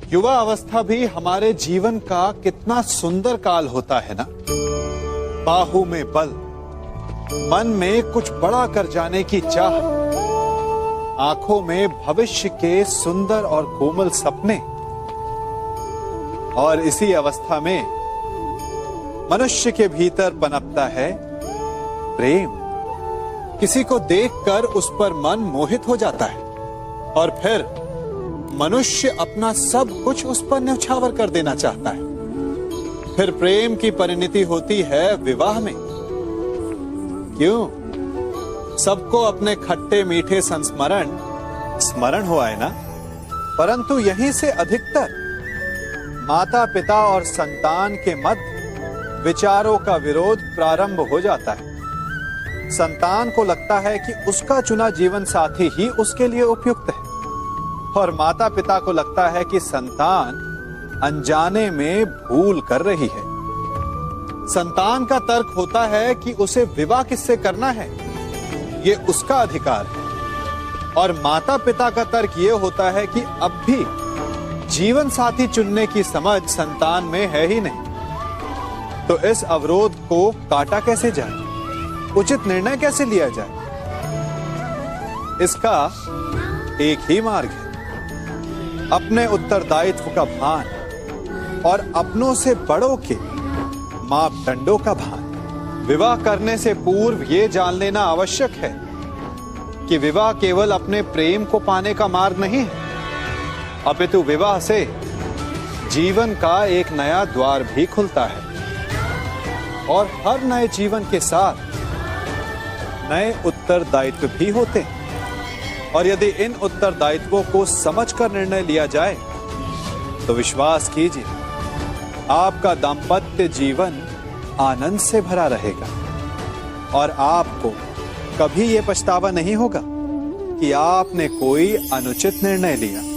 युवा अवस्था भी हमारे जीवन का कितना सुंदर काल होता है ना। बाहु में बल, मन में कुछ बड़ा कर जाने की चाह, आंखों में भविष्य के सुंदर और कोमल सपने। और इसी अवस्था में मनुष्य के भीतर पनपता है प्रेम। किसी को देखकर उस पर मन मोहित हो जाता है और फिर मनुष्य अपना सब कुछ उस पर न्यौछावर कर देना चाहता है। फिर प्रेम की परिणति होती है विवाह में। क्यों? सबको अपने खट्टे मीठे संस्मरण स्मरण हुआ है ना। परंतु यहीं से अधिकतर माता पिता और संतान के मध्य विचारों का विरोध प्रारंभ हो जाता है। संतान को लगता है कि उसका चुना जीवन साथी ही उसके लिए उपयुक्त है और माता पिता को लगता है कि संतान अनजाने में भूल कर रही है। संतान का तर्क होता है कि उसे विवाह किससे करना है, ये उसका अधिकार है। और माता पिता का तर्क ये होता है कि अब भी जीवन साथी चुनने की समझ संतान में है ही नहीं। तो इस अवरोध को काटा कैसे जाए, उचित निर्णय कैसे लिया जाए? इसका एक ही मार्ग है, अपने उत्तरदायित्व का भान और अपनों से बड़ों के मापदंडों का भान। विवाह करने से पूर्व ये जान लेना आवश्यक है कि विवाह केवल अपने प्रेम को पाने का मार्ग नहीं है, अपितु विवाह से जीवन का एक नया द्वार भी खुलता है। और हर नए जीवन के साथ नए उत्तरदायित्व भी होते हैं। और यदि इन उत्तरदायित्वों को समझकर निर्णय लिया जाए तो विश्वास कीजिए आपका दाम्पत्य जीवन आनंद से भरा रहेगा और आपको कभी यह पछतावा नहीं होगा कि आपने कोई अनुचित निर्णय लिया।